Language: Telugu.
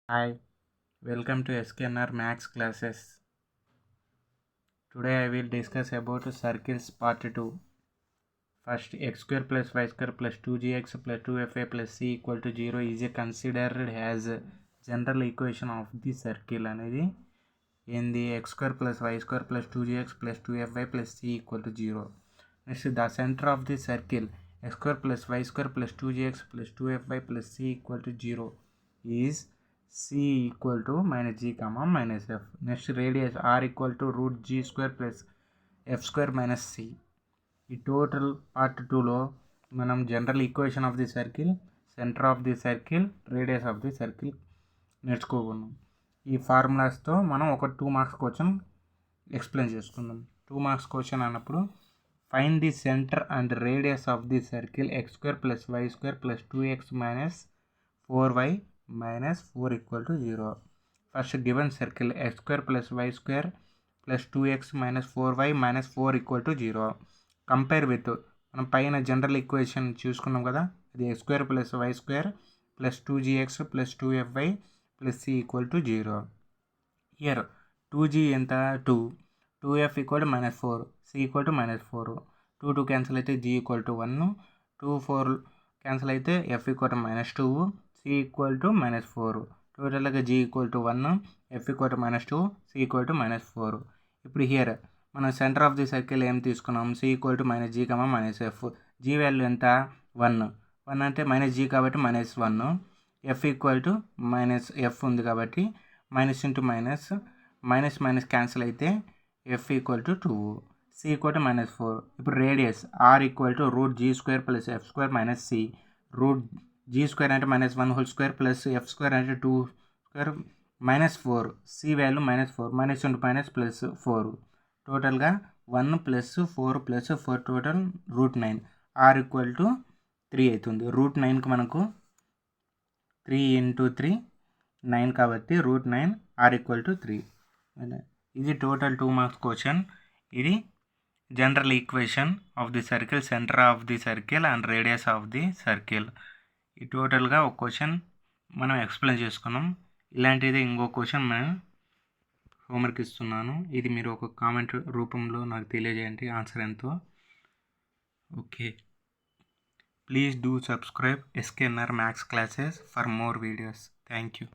Hi, welcome to SKNR Max classes. Today I will discuss about circles part 2. First, x square plus y square plus 2gx plus 2fa plus c equal to 0 is considered as a general equation of the circle అనేది in the x square plus y square plus 2gx plus 2fy plus c equal to 0. Next, the center of the circle x square plus y square plus 2gx plus 2fy plus c equal to 0 is c equal to minus g comma minus f. Next, radius r equal to root g square plus f square minus c. ఈ టోటల్ పార్ట్ 2లో మనం general equation of the circle, centre of the circle, radius of the circle నేర్చుకోకున్నాం. ఈ ఫార్ములాస్తో మనం ఒక 2 మార్క్స్ క్వశ్చన్ ఎక్స్ప్లెయిన్ చేసుకుందాం. 2 మార్క్స్ క్వశ్చన్ అన్నప్పుడు find the centre and radius of the circle x square plus y square plus 2x minus 4y minus 4 equal to 0. First given circle x square plus y square plus 2x minus 4y minus 4 equal to 0. Compare with మనం పైన జనరల్ ఈక్వేషన్ చూసుకున్నాం కదా, అది x square plus y square plus 2gx plus 2fy plus c equal to 0. Here 2g ఎంత 2, 2f equal to minus 4, c equal to minus 4. 2 cancel అయితే g ఈక్వల్ టు 1, 2 4 క్యాన్సిల్ అయితే f equal to minus 2, c equal to minus 4. టోటల్గా g equal to 1, f equal to minus 2, c equal to minus 4. ఇప్పుడు హియర్ మనం సెంటర్ ఆఫ్ ది సర్కిల్ ఏం తీసుకున్నాం, c equal to minus g comma minus f. G value ఎంత 1, 1 అంటే మైనస్ జీ కాబట్టి minus 1, f equal to minus f ఉంది కాబట్టి minus into minus, minus minus cancel అయితే f equal to 2, c equal to minus 4. ఇప్పుడు radius r equal to root g square plus f square minus c. Root g square అంటే minus 1 whole square plus f square అంటే 2 square minus 4, C value minus 4, minus into minus plus 4. టోటల్గా 1 plus 4 plus 4 total root 9. R equal to 3 అవుతుంది. రూట్ 9కి మనకు 3 ఇంటూ 3 9 కాబట్టి రూట్ 9, ఆర్ ఈక్వల్ టు 3. ఇది టోటల్ 2 మార్క్స్ క్వశ్చన్. ఇది general equation of the circle, centre of the circle and radius of the circle. ఈ టోటల్గా ఒక క్వశ్చన్ మనం ఎక్స్ప్లెయిన్ చేసుకున్నాం. ఇలాంటిది ఇంకో క్వశ్చన్ మనం హోంవర్క్ ఇస్తున్నాను. ఇది మీరు ఒక కామెంట్ రూపంలో నాకు తెలియజేయండి ఆన్సర్ ఎంతో. Okay, please do subscribe SKNR Max classes for more videos. Thank you.